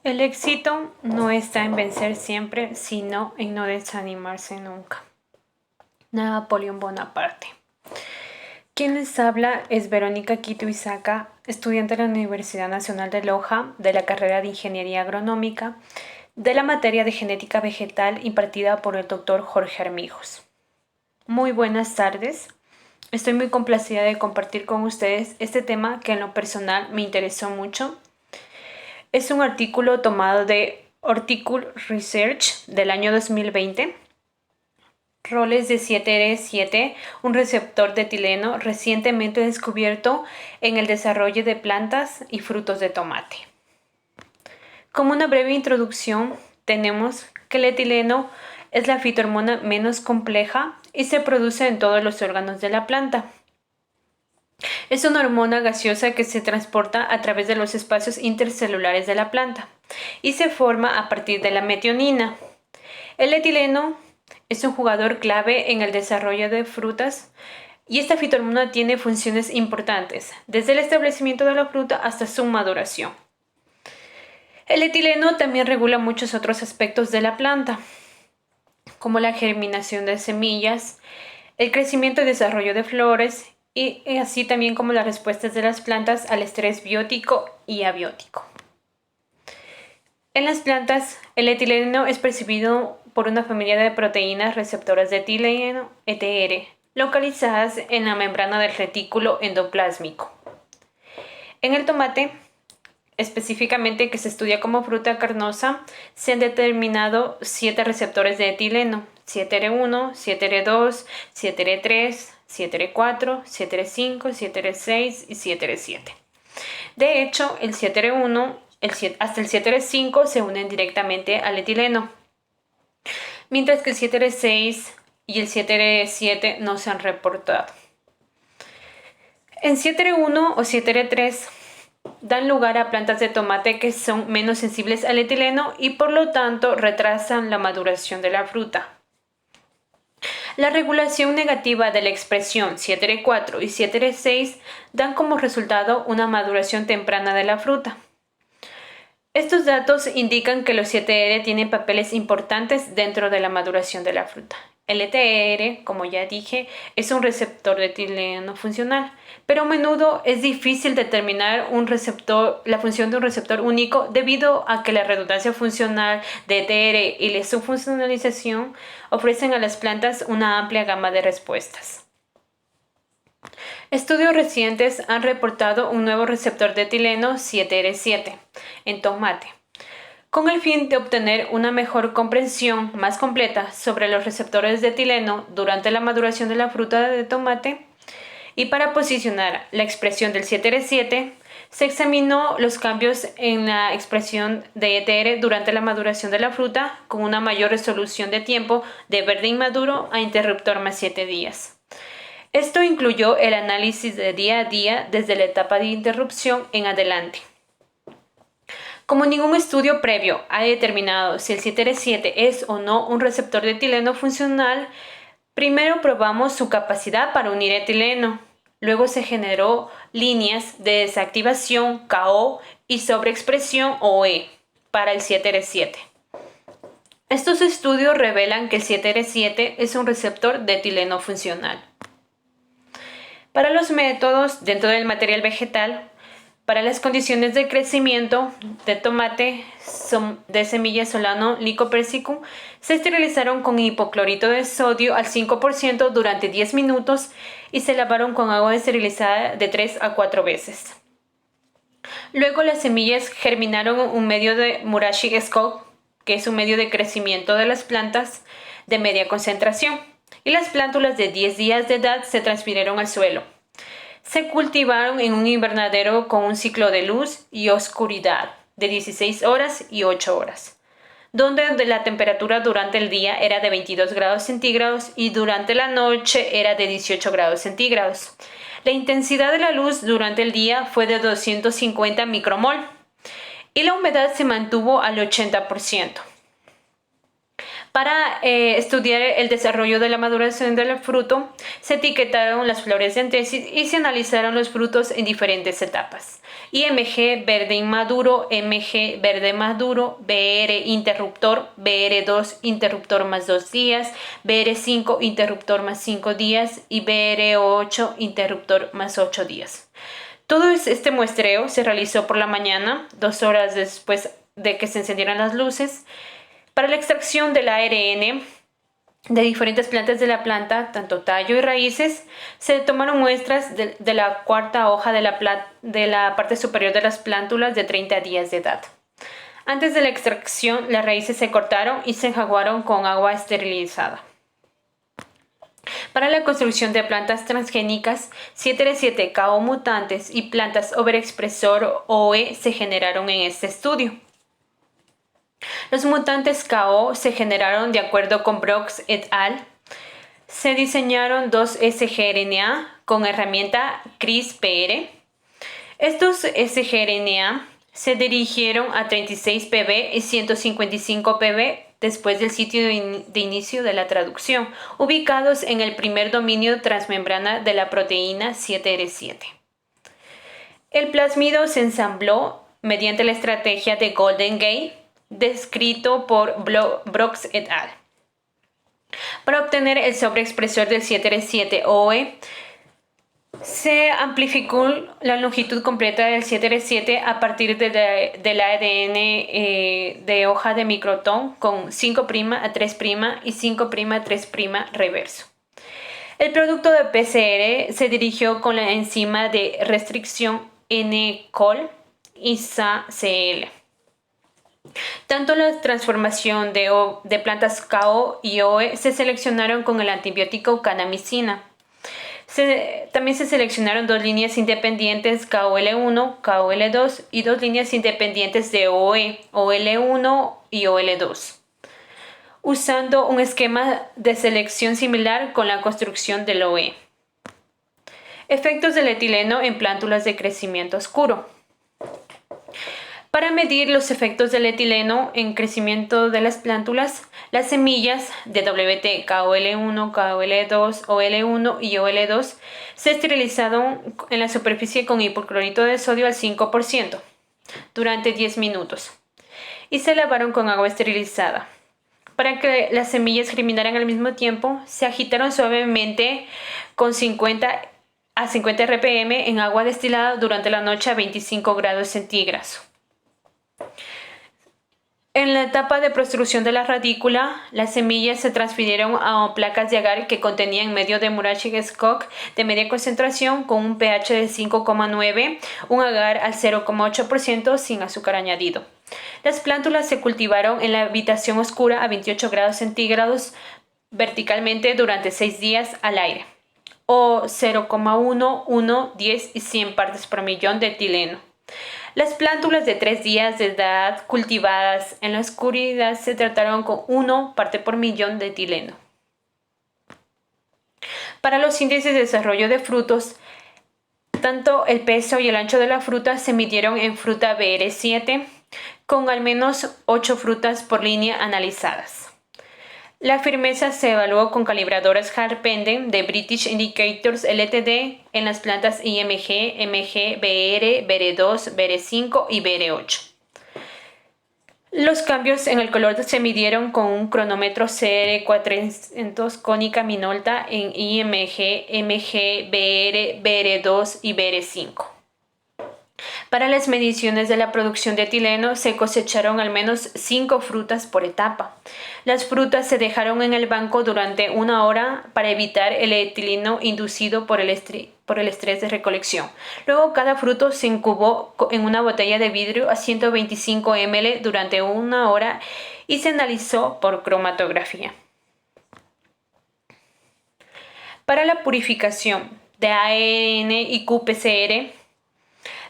El éxito no está en vencer siempre, sino en no desanimarse nunca. Napoleón Bonaparte. Quien les habla es Verónica Quito Isaca, estudiante de la Universidad Nacional de Loja, de la carrera de Ingeniería Agronómica, de la materia de Genética Vegetal impartida por el doctor Jorge Armijos. Muy buenas tardes. Estoy muy complacida de compartir con ustedes este tema que en lo personal me interesó mucho. Es un artículo tomado de Horticulture Research del año 2020. Roles de 7R7, un receptor de etileno recientemente descubierto en el desarrollo de plantas y frutos de tomate. Como una breve introducción, tenemos que el etileno es la fitohormona menos compleja y se produce en todos los órganos de la planta. Es una hormona gaseosa que se transporta a través de los espacios intercelulares de la planta y se forma a partir de la metionina. El etileno es un jugador clave en el desarrollo de frutas y esta fitohormona tiene funciones importantes, desde el establecimiento de la fruta hasta su maduración. El etileno también regula muchos otros aspectos de la planta, como la germinación de semillas, el crecimiento y desarrollo de flores y así también como las respuestas de las plantas al estrés biótico y abiótico. En las plantas, el etileno es percibido por una familia de proteínas receptoras de etileno, ETR, localizadas en la membrana del retículo endoplásmico. En el tomate, específicamente que se estudia como fruta carnosa, se han determinado 7 receptores de etileno: 7R1, 7R2, 7R3, 7R4, 7R5, 7R6 y 7R7. De hecho, el 7R1 hasta el 7R5 se unen directamente al etileno, mientras que el 7R6 y el 7R7 no se han reportado. En 7R1 o 7R3 dan lugar a plantas de tomate que son menos sensibles al etileno y por lo tanto retrasan la maduración de la fruta. La regulación negativa de la expresión 7R4 y 7R6 dan como resultado una maduración temprana de la fruta. Estos datos indican que los 7R tienen papeles importantes dentro de la maduración de la fruta. El ETR, como ya dije, es un receptor de etileno funcional, pero a menudo es difícil determinar la función de un receptor único debido a que la redundancia funcional de ETR y la subfuncionalización ofrecen a las plantas una amplia gama de respuestas. Estudios recientes han reportado un nuevo receptor de etileno 7R7 en tomate, con el fin de obtener una mejor comprensión más completa sobre los receptores de etileno durante la maduración de la fruta de tomate. Y para posicionar la expresión del 7R7, se examinó los cambios en la expresión de ETR durante la maduración de la fruta con una mayor resolución de tiempo de verde inmaduro a interruptor más 7 días. Esto incluyó el análisis de día a día desde la etapa de interrupción en adelante. Como ningún estudio previo ha determinado si el 7R7 es o no un receptor de etileno funcional, primero probamos su capacidad para unir etileno. Luego se generó líneas de desactivación KO y sobreexpresión OE para el 7R7. Estos estudios revelan que el 7R7 es un receptor de etileno funcional. Para los métodos dentro del material vegetal, para las condiciones de crecimiento de tomate de semilla Solano lycopersicum, se esterilizaron con hipoclorito de sodio al 5% durante 10 minutos y se lavaron con agua esterilizada de 3 a 4 veces. Luego las semillas germinaron en un medio de Murashi Scope, que es un medio de crecimiento de las plantas de media concentración, y las plántulas de 10 días de edad se transfirieron al suelo. Se cultivaron en un invernadero con un ciclo de luz y oscuridad de 16 horas y 8 horas, donde la temperatura durante el día era de 22 grados centígrados y durante la noche era de 18 grados centígrados. La intensidad de la luz durante el día fue de 250 micromol y la humedad se mantuvo al 80%. Para estudiar el desarrollo de la maduración del fruto, se etiquetaron las flores de antesis y se analizaron los frutos en diferentes etapas. IMG verde inmaduro, MG verde maduro, BR interruptor, BR2 interruptor más 2 días, BR5 interruptor más 5 días y BR8 interruptor más 8 días. Todo este muestreo se realizó por la mañana, 2 horas después de que se encendieran las luces. Para la extracción del ARN de diferentes plantas de la planta, tanto tallo y raíces, se tomaron muestras de la cuarta hoja de la parte superior de las plántulas de 30 días de edad. Antes de la extracción, las raíces se cortaron y se enjuagaron con agua esterilizada. Para la construcción de plantas transgénicas, 7R7 KO mutantes y plantas overexpresor OE se generaron en este estudio. Los mutantes KO se generaron de acuerdo con Brooks et al. Se diseñaron 2 sgRNA con herramienta CRISPR. Estos sgRNA se dirigieron a 36 pb y 155 pb después del sitio de inicio de la traducción, ubicados en el primer dominio transmembrana de la proteína 7R7. El plásmido se ensambló mediante la estrategia de Golden Gate, descrito por Brooks et al. Para obtener el sobreexpresor del 7R7-OE, se amplificó la longitud completa del 7R7 a partir del ADN de hoja de microtón con 5' a 3' y 5' a 3' reverso. El producto de PCR se dirigió con la enzima de restricción N-col y SACL. Tanto la transformación de plantas KO y OE se seleccionaron con el antibiótico kanamicina. También se seleccionaron 2 líneas independientes KOL1, KOL2 y 2 líneas independientes de OE, OL1 y OL2, usando un esquema de selección similar con la construcción del OE. Efectos del etileno en plántulas de crecimiento oscuro. Para medir los efectos del etileno en crecimiento de las plántulas, las semillas de WT, KOL1, KOL2, OL1 y OL2 se esterilizaron en la superficie con hipoclorito de sodio al 5% durante 10 minutos y se lavaron con agua esterilizada. Para que las semillas germinaran al mismo tiempo, se agitaron suavemente con 50 a 50 rpm en agua destilada durante la noche a 25 grados centígrados. En la etapa de prostrucción de la radícula, las semillas se transfirieron a placas de agar que contenían medio de Murashige-Skog de media concentración con un pH de 5,9, un agar al 0,8% sin azúcar añadido. Las plántulas se cultivaron en la habitación oscura a 28 grados centígrados verticalmente durante 6 días al aire, o 0,1, 1, 10 y 100 partes por millón de etileno. Las plántulas de 3 días de edad cultivadas en la oscuridad se trataron con 1 parte por millón de etileno. Para los índices de desarrollo de frutos, tanto el peso y el ancho de la fruta se midieron en fruta BR7, con al menos 8 frutas por línea analizadas. La firmeza se evaluó con calibradoras Harpenden de British Indicators Ltd en las plantas IMG, MG, BR, BR2, BR5 y BR8. Los cambios en el color se midieron con un cronómetro CR400 cónica Minolta en IMG, MG, BR, BR2 y BR5. Para las mediciones de la producción de etileno se cosecharon al menos 5 frutas por etapa. Las frutas se dejaron en el banco durante 1 hora para evitar el etileno inducido por el estrés de recolección. Luego cada fruto se incubó en una botella de vidrio a 125 ml durante 1 hora y se analizó por cromatografía. Para la purificación de ARN y qPCR,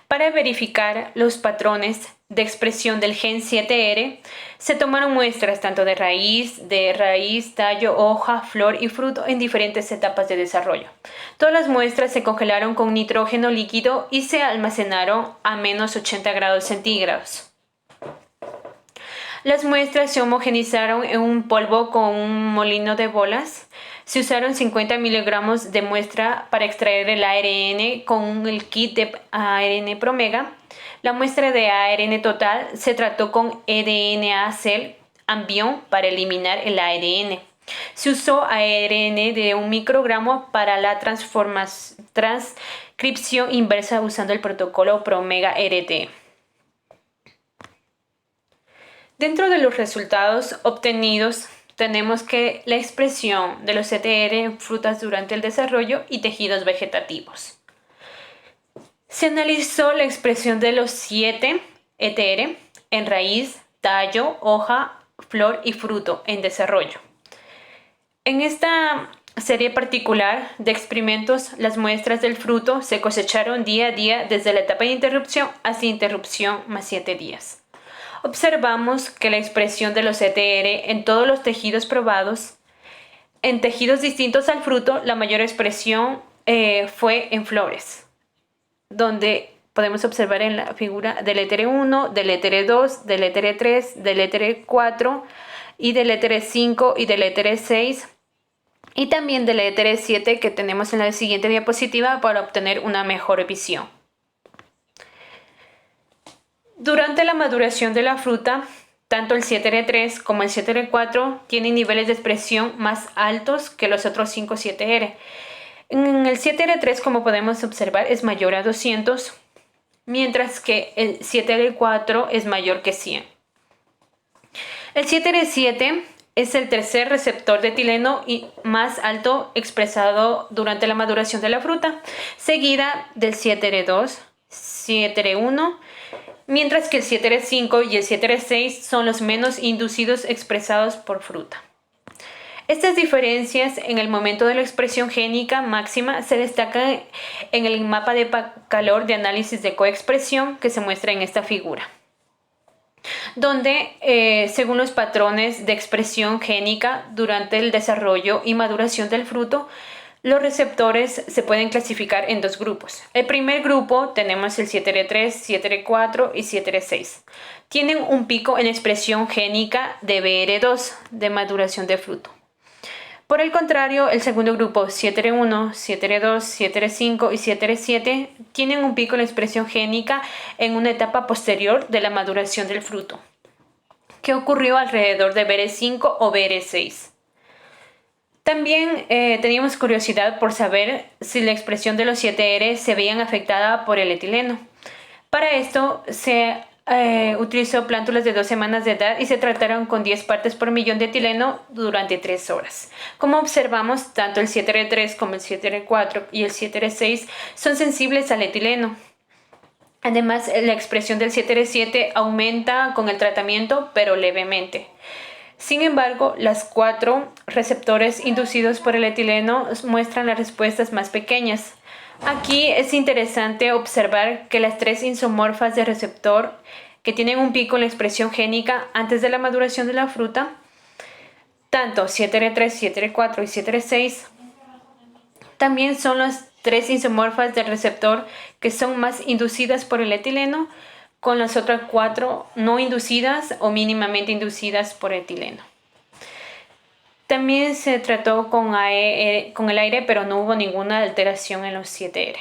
para verificar los patrones de expresión del gen 7R, se tomaron muestras tanto de raíz, tallo, hoja, flor y fruto en diferentes etapas de desarrollo. Todas las muestras se congelaron con nitrógeno líquido y se almacenaron a menos 80 grados centígrados. Las muestras se homogenizaron en un polvo con un molino de bolas. Se usaron 50 miligramos de muestra para extraer el ARN con el kit de ARN Promega. La muestra de ARN total se trató con eDNA Cell Ambion para eliminar el ARN. Se usó ARN de 1 microgramo para la transcripción inversa usando el protocolo Promega RT. Dentro de los resultados obtenidos tenemos que la expresión de los CTR en frutas durante el desarrollo y tejidos vegetativos. Se analizó la expresión de los 7 ETR en raíz, tallo, hoja, flor y fruto en desarrollo. En esta serie particular de experimentos, las muestras del fruto se cosecharon día a día desde la etapa de interrupción hasta interrupción más 7 días. Observamos que la expresión de los ETR en todos los tejidos probados, en tejidos distintos al fruto, la mayor expresión fue en flores, donde podemos observar en la figura del ETR1, del ETR2, del ETR3, del ETR4 y del ETR5 y del ETR6 y también del ETR7 que tenemos en la siguiente diapositiva para obtener una mejor visión. Durante la maduración de la fruta, tanto el 7R3 como el 7R4 tienen niveles de expresión más altos que los otros 5 7R. En el 7R3, como podemos observar, es mayor a 200, mientras que el 7R4 es mayor que 100. El 7R7 es el tercer receptor de etileno y más alto expresado durante la maduración de la fruta, seguida del 7R2, 7R1, mientras que el 7R5 y el 7R6 son los menos inducidos expresados por fruta. Estas diferencias en el momento de la expresión génica máxima se destacan en el mapa de calor de análisis de coexpresión que se muestra en esta figura, donde según los patrones de expresión génica durante el desarrollo y maduración del fruto, los receptores se pueden clasificar en dos grupos. El primer grupo tenemos el 7R3, 7R4 y 7R6. Tienen un pico en expresión génica de BR2 de maduración de fruto. Por el contrario, el segundo grupo 7R1, 7R2, 7R5 y 7R7 tienen un pico en expresión génica en una etapa posterior de la maduración del fruto, que ocurrió alrededor de BR5 o BR6. También teníamos curiosidad por saber si la expresión de los 7R se veían afectada por el etileno. Para esto se utilizó plántulas de 2 semanas de edad y se trataron con 10 partes por millón de etileno durante 3 horas. Como observamos, tanto el 7R3 como el 7R4 y el 7R6 son sensibles al etileno. Además, la expresión del 7R7 aumenta con el tratamiento, pero levemente. Sin embargo, los 4 receptores inducidos por el etileno muestran las respuestas más pequeñas. Aquí es interesante observar que las 3 isomorfas de receptor que tienen un pico en la expresión génica antes de la maduración de la fruta, tanto 7R3, 7R4 y 7R6, también son las 3 isomorfas del receptor que son más inducidas por el etileno, con las otras 4 no inducidas o mínimamente inducidas por etileno. También se trató con el aire, pero no hubo ninguna alteración en los 7R.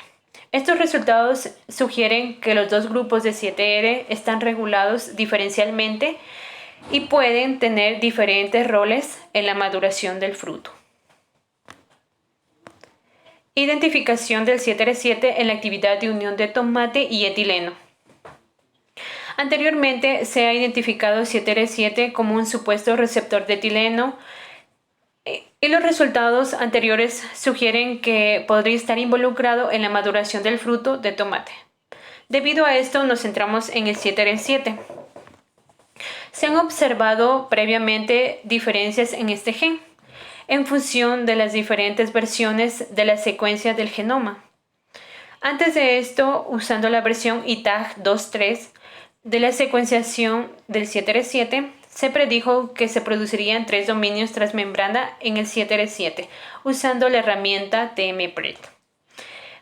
Estos resultados sugieren que los dos grupos de 7R están regulados diferencialmente y pueden tener diferentes roles en la maduración del fruto. Identificación del 7R7 en la actividad de unión de tomate y etileno. Anteriormente se ha identificado 7R7 como un supuesto receptor de etileno y los resultados anteriores sugieren que podría estar involucrado en la maduración del fruto de tomate. Debido a esto nos centramos en el 7R7. Se han observado previamente diferencias en este gen en función de las diferentes versiones de la secuencia del genoma. Antes de esto, usando la versión ITAG 2.3, de la secuenciación del 7R7, se predijo que se producirían 3 dominios transmembrana en el 7R7, usando la herramienta TMPRED.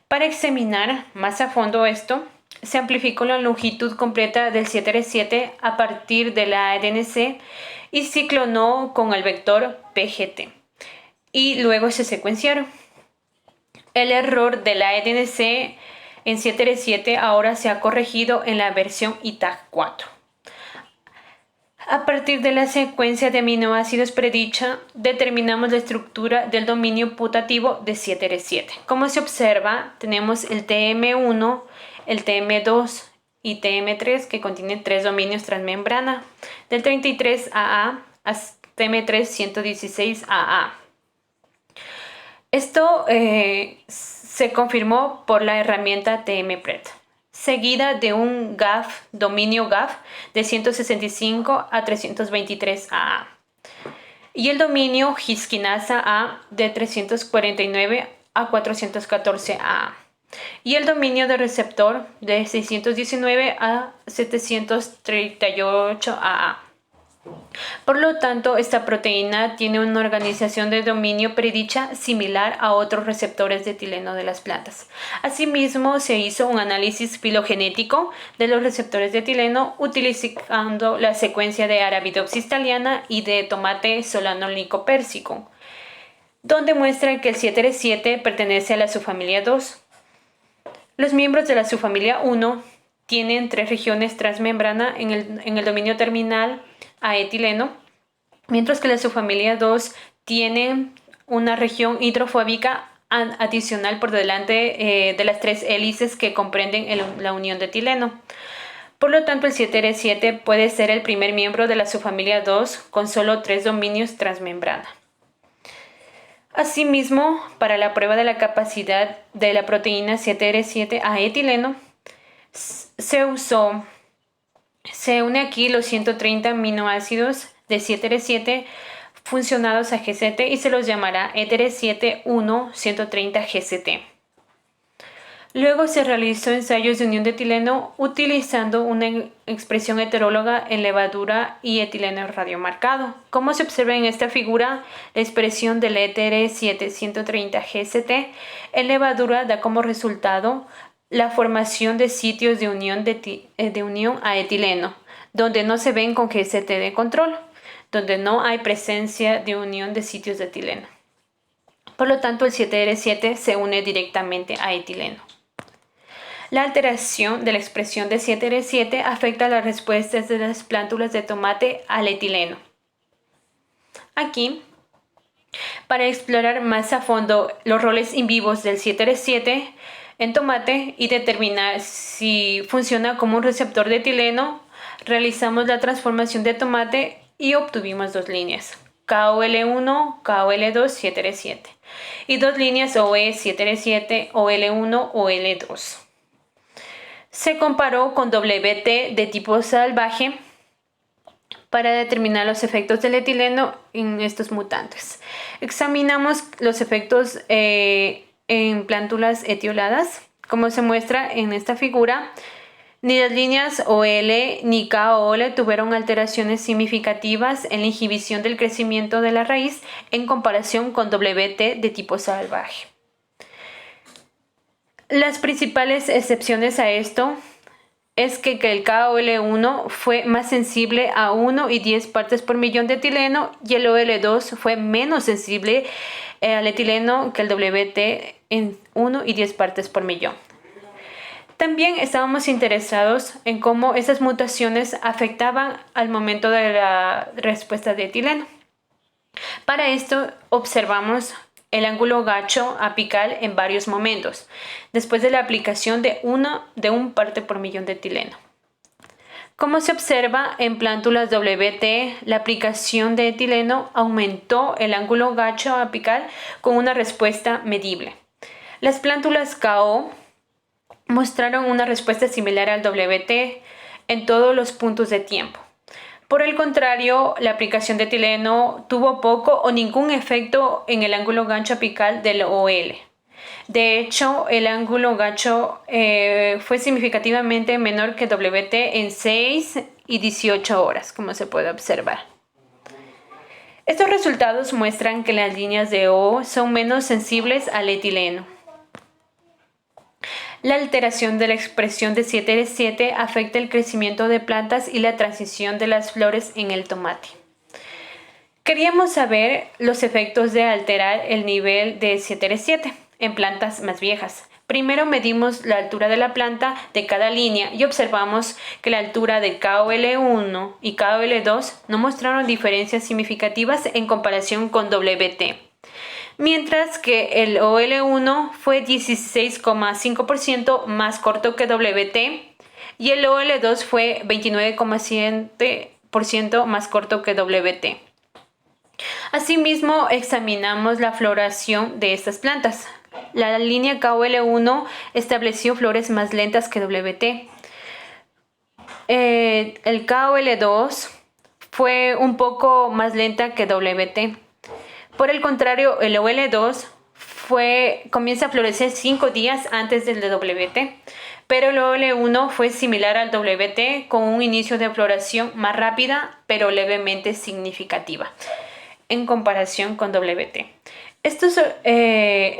Para examinar más a fondo esto, se amplificó la longitud completa del 7R7 a partir de la ADNC y se clonó con el vector PGT. Y luego se secuenciaron. El error de la ADNC en 7R7 ahora se ha corregido en la versión ITAG4. A partir de la secuencia de aminoácidos predicha, determinamos la estructura del dominio putativo de 7R7. Como se observa, tenemos el TM1, el TM2 y TM3 que contienen 3 dominios transmembrana, del 33AA hasta TM3 116AA. Esto se confirmó por la herramienta TMPRED, seguida de un dominio GAF de 165 a 323 AA y el dominio Hiskinasa A de 349 a 414 AA y el dominio de receptor de 619 a 738 AA. Por lo tanto, esta proteína tiene una organización de dominio predicha similar a otros receptores de etileno de las plantas. Asimismo, se hizo un análisis filogenético de los receptores de etileno utilizando la secuencia de Arabidopsis thaliana y de tomate solano licopérsico, donde muestra que el 7R7 pertenece a la subfamilia 2. Los miembros de la subfamilia 1 tienen 3 regiones transmembrana en el dominio terminal a etileno, mientras que la subfamilia 2 tiene una región hidrofóbica adicional por delante de las 3 hélices que comprenden la unión de etileno. Por lo tanto, el 7R7 puede ser el primer miembro de la subfamilia 2 con solo 3 dominios transmembrana. Asimismo, para la prueba de la capacidad de la proteína 7R7 a etileno, se une aquí los 130 aminoácidos de 7R7 funcionados a GCT y se los llamará ETR7-1-130-GCT. Luego se realizó ensayos de unión de etileno utilizando una expresión heteróloga en levadura y etileno radiomarcado. Como se observa en esta figura, la expresión del ETR7-130-GCT en levadura da como resultado la formación de sitios de unión a etileno, donde no se ven con GCT de control, donde no hay presencia de unión de sitios de etileno. Por lo tanto, el 7R7 se une directamente a etileno. La alteración de la expresión de 7R7 afecta las respuestas de las plántulas de tomate al etileno. Aquí, para explorar más a fondo los roles in vivos del 7R7 en tomate y determinar si funciona como un receptor de etileno, realizamos la transformación de tomate y obtuvimos 2 líneas, KOL1, KOL2, 7R7, y 2 líneas OE, 7R7, OL1, OL2. Se comparó con WT de tipo salvaje para determinar los efectos del etileno en estos mutantes. Examinamos los efectos en plántulas etioladas, como se muestra en esta figura. Ni las líneas OL ni KOL tuvieron alteraciones significativas en la inhibición del crecimiento de la raíz en comparación con WT de tipo salvaje. Las principales excepciones a esto es que el KOL1 fue más sensible a 1 y 10 partes por millón de etileno y el OL2 fue menos sensible al etileno que el WT en 1 y 10 partes por millón. También estábamos interesados en cómo esas mutaciones afectaban al momento de la respuesta de etileno. Para esto observamos el ángulo gacho apical en varios momentos, después de la aplicación de un parte por millón de etileno. Como se observa en plántulas WT, la aplicación de etileno aumentó el ángulo gacho apical con una respuesta medible. Las plántulas KO mostraron una respuesta similar al WT en todos los puntos de tiempo. Por el contrario, la aplicación de etileno tuvo poco o ningún efecto en el ángulo gacho apical del OL. De hecho, el ángulo gacho fue significativamente menor que WT en 6 y 18 horas, como se puede observar. Estos resultados muestran que las líneas de O son menos sensibles al etileno. La alteración de la expresión de 7R7 afecta el crecimiento de plantas y la transición de las flores en el tomate. Queríamos saber los efectos de alterar el nivel de 7R7 en plantas más viejas. Primero medimos la altura de la planta de cada línea y observamos que la altura de KOL1 y KOL2 no mostraron diferencias significativas en comparación con WT, mientras que el OL1 fue 16,5% más corto que WT y el OL2 fue 29,7% más corto que WT. Asimismo, examinamos la floración de estas plantas. La línea KOL1 estableció flores más lentas que WT. El KOL2 fue un poco más lenta que WT. Por el contrario, el OL2 comienza a florecer 5 días antes del de WT, pero el OL1 fue similar al WT con un inicio de floración más rápida, pero levemente significativa en comparación con WT. Es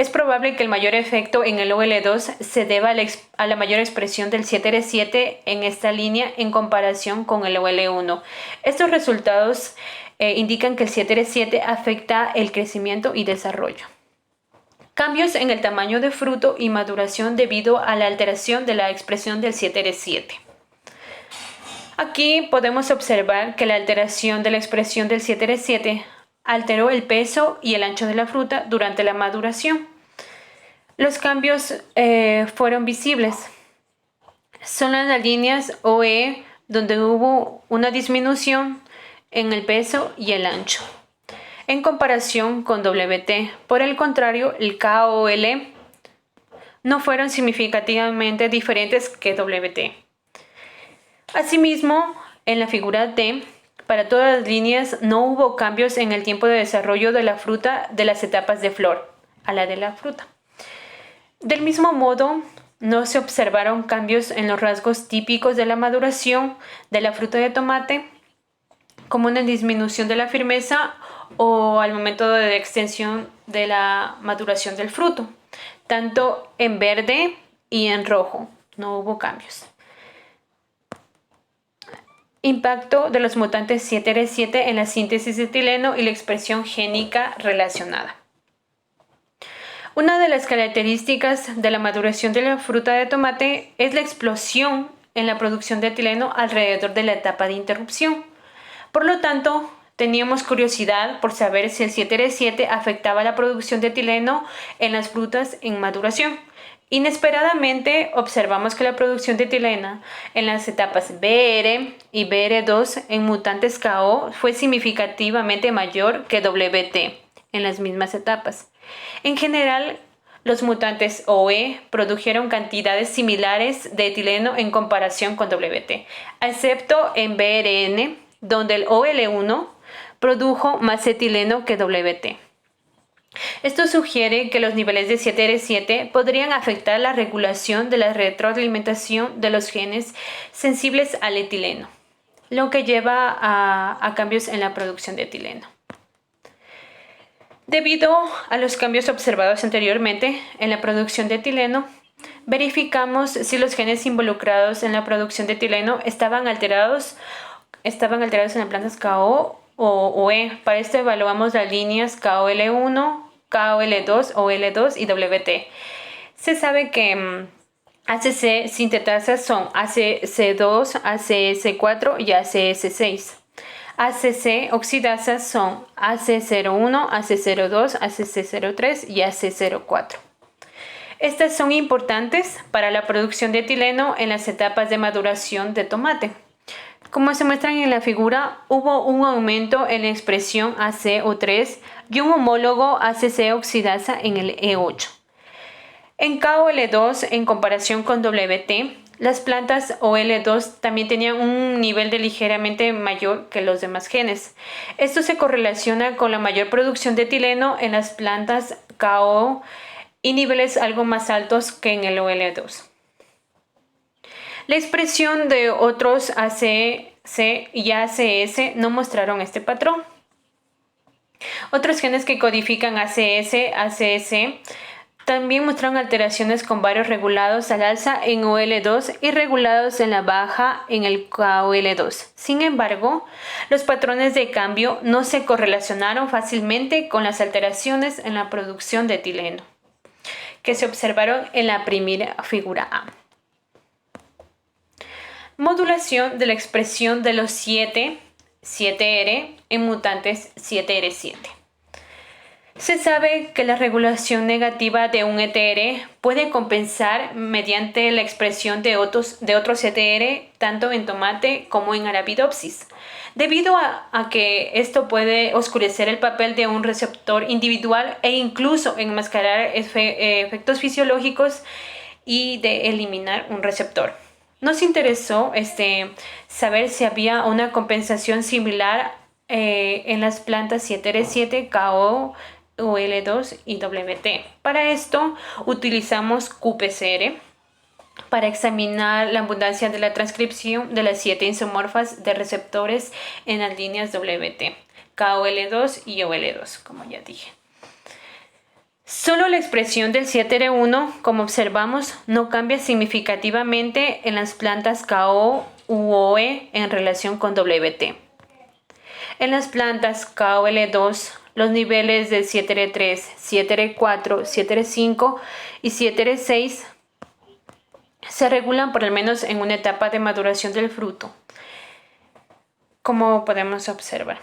probable que el mayor efecto en el OL2 se deba a la mayor expresión del 7R7 en esta línea en comparación con el OL1. Estos resultados indican que el 7R7 afecta el crecimiento y desarrollo. Cambios en el tamaño de fruto y maduración debido a la alteración de la expresión del 7R7. Aquí podemos observar que la alteración de la expresión del 7R7 alteró el peso y el ancho de la fruta durante la maduración. Los cambios fueron visibles. Son las líneas OE donde hubo una disminución en el peso y el ancho, en comparación con WT. Por el contrario, el KOL no fueron significativamente diferentes que WT. Asimismo, en la figura D, para todas las líneas no hubo cambios en el tiempo de desarrollo de la fruta de las etapas de flor a la de la fruta. Del mismo modo, no se observaron cambios en los rasgos típicos de la maduración de la fruta de tomate, como una disminución de la firmeza o al momento de extensión de la maduración del fruto. Tanto en verde y en rojo no hubo cambios. Impacto de los mutantes 7R7 en la síntesis de etileno y la expresión génica relacionada. Una de las características de la maduración de la fruta de tomate es la explosión en la producción de etileno alrededor de la etapa de interrupción. Por lo tanto, teníamos curiosidad por saber si el 7R7 afectaba la producción de etileno en las frutas en maduración. Inesperadamente observamos que la producción de etileno en las etapas BR y BR2 en mutantes KO fue significativamente mayor que WT en las mismas etapas. En general, los mutantes OE produjeron cantidades similares de etileno en comparación con WT, excepto en BRN, donde el OL1 produjo más etileno que WT. Esto sugiere que los niveles de 7R7 podrían afectar la regulación de la retroalimentación de los genes sensibles al etileno, lo que lleva a cambios en la producción de etileno. Debido a los cambios observados anteriormente en la producción de etileno, verificamos si los genes involucrados en la producción de etileno estaban alterados en las plantas KO o E. Para esto evaluamos las líneas KOL1, KOL2, OL2 y WT. Se sabe que ACC sintetasas son ACC2, ACS4 y ACS6. ACC oxidasas son AC01, AC02, AC03 y AC04. Estas son importantes para la producción de etileno en las etapas de maduración de tomate. Como se muestran en la figura, hubo un aumento en la expresión ACO3 y un homólogo ACC oxidasa en el E8. En KOL2, en comparación con WT, las plantas OL2 también tenían un nivel de ligeramente mayor que los demás genes. Esto se correlaciona con la mayor producción de etileno en las plantas KO y niveles algo más altos que en el OL2. La expresión de otros ACC y ACS no mostraron este patrón. Otros genes que codifican ACS, ACS También mostraron alteraciones con varios regulados al alza en OL2 y regulados en la baja en el KOL2. Sin embargo, los patrones de cambio no se correlacionaron fácilmente con las alteraciones en la producción de etileno, que se observaron en la primera figura A. Modulación de la expresión de los 7R en mutantes 7R7. Se sabe que la regulación negativa de un ETR puede compensar mediante la expresión de otros ETR tanto en tomate como en Arabidopsis, debido a que esto puede oscurecer el papel de un receptor individual e incluso enmascarar efectos fisiológicos y de eliminar un receptor. Nos interesó saber si había una compensación similar en las plantas 7R7, KO, OL2 y WT. Para esto utilizamos qPCR para examinar la abundancia de la transcripción de las 7 isomorfas de receptores en las líneas WT, KOL2 y OL2, como ya dije. Solo la expresión del 7R1, como observamos, no cambia significativamente en las plantas KO u OE en relación con WT. En las plantas KOL2, los niveles de 7R3, 7R4, 7R5 y 7R6 se regulan por al menos en una etapa de maduración del fruto, como podemos observar.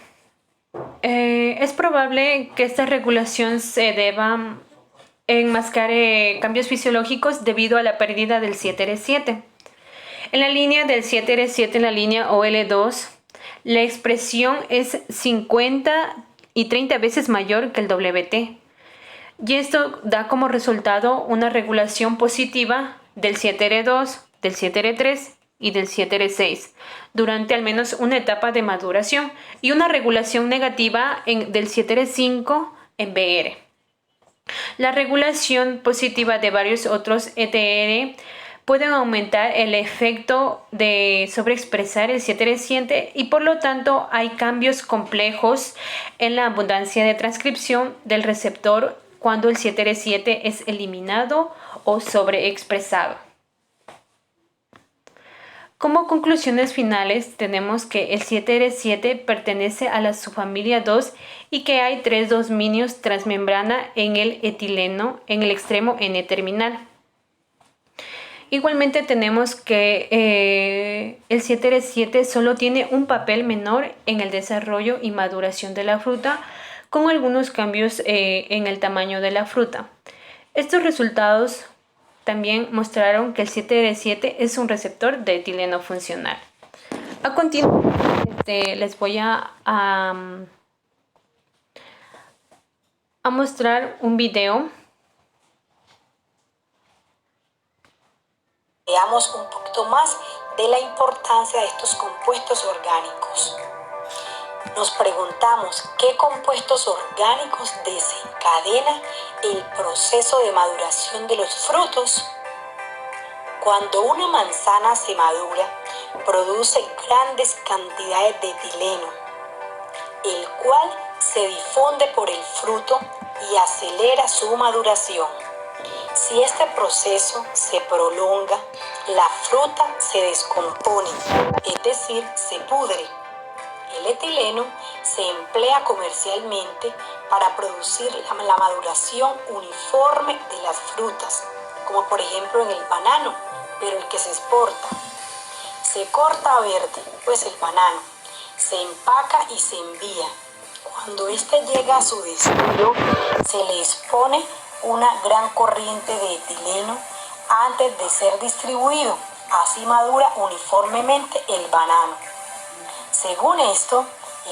Es probable que esta regulación se deba enmascarar cambios fisiológicos debido a la pérdida del 7R7. En la línea del 7R7, en la línea OL2, la expresión es 50 y 30 veces mayor que el WT. Y esto da como resultado una regulación positiva del 7R2, del 7R3 y del 7R6 durante al menos una etapa de maduración y una regulación negativa del 7R5 en BR. La regulación positiva de varios otros ETR pueden aumentar el efecto de sobreexpresar el 7R7 y por lo tanto hay cambios complejos en la abundancia de transcripción del receptor cuando el 7R7 es eliminado o sobreexpresado. Como conclusiones finales tenemos que el 7R7 pertenece a la subfamilia 2 y que hay 3 dominios transmembrana en el etileno en el extremo N-terminal. Igualmente tenemos que el 7R7 solo tiene un papel menor en el desarrollo y maduración de la fruta, con algunos cambios en el tamaño de la fruta. Estos resultados también mostraron que el 7R7 es un receptor de etileno funcional. A continuación les voy a mostrar un video. Veamos un poquito más de la importancia de estos compuestos orgánicos. Nos preguntamos qué compuestos orgánicos desencadena el proceso de maduración de los frutos. Cuando una manzana se madura, produce grandes cantidades de etileno, el cual se difunde por el fruto y acelera su maduración. Si este proceso se prolonga, la fruta se descompone, es decir, se pudre. El etileno se emplea comercialmente para producir la maduración uniforme de las frutas, como por ejemplo en el banano, pero el que se exporta. Se corta a verde, pues el banano, se empaca y se envía. Cuando este llega a su destino, se le expone una gran corriente de etileno antes de ser distribuido. Así madura uniformemente el banano. Según esto,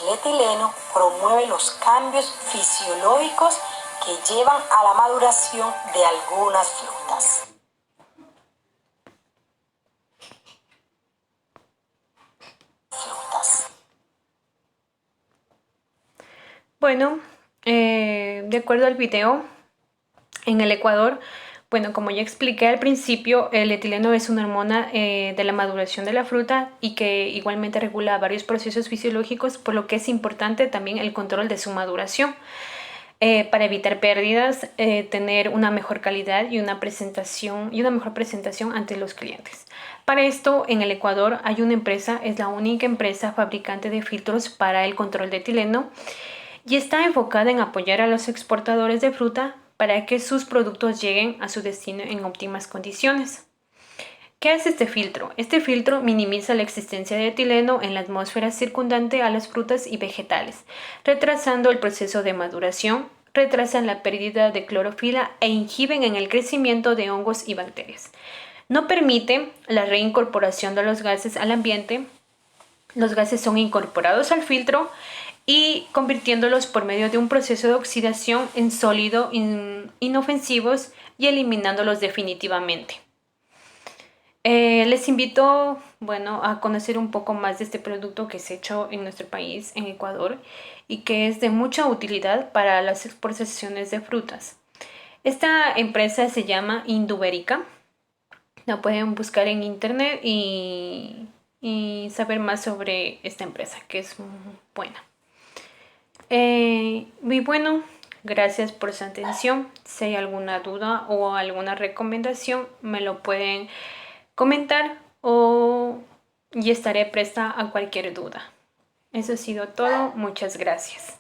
el etileno promueve los cambios fisiológicos que llevan a la maduración de algunas frutas. Bueno, de acuerdo al video, en el Ecuador, bueno, como ya expliqué al principio, el etileno es una hormona de la maduración de la fruta y que igualmente regula varios procesos fisiológicos, por lo que es importante también el control de su maduración. para evitar pérdidas, tener una mejor calidad y una mejor presentación ante los clientes. Para esto, en el Ecuador hay una empresa, es la única empresa fabricante de filtros para el control de etileno y está enfocada en apoyar a los exportadores de fruta para que sus productos lleguen a su destino en óptimas condiciones. ¿Qué hace este filtro? Este filtro minimiza la existencia de etileno en la atmósfera circundante a las frutas y vegetales, retrasando el proceso de maduración, retrasan la pérdida de clorofila e inhiben en el crecimiento de hongos y bacterias. No permite la reincorporación de los gases al ambiente. Los gases son incorporados al filtro y convirtiéndolos por medio de un proceso de oxidación en sólido inofensivos y eliminándolos definitivamente. Les invito, a conocer un poco más de este producto que es hecho en nuestro país, en Ecuador, y que es de mucha utilidad para las exportaciones de frutas. Esta empresa se llama Induberica. La pueden buscar en internet y saber más sobre esta empresa, que es buena. Y bueno, gracias por su atención. Si hay alguna duda o alguna recomendación, me lo pueden comentar y estaré presta a cualquier duda. Eso ha sido todo. Muchas gracias.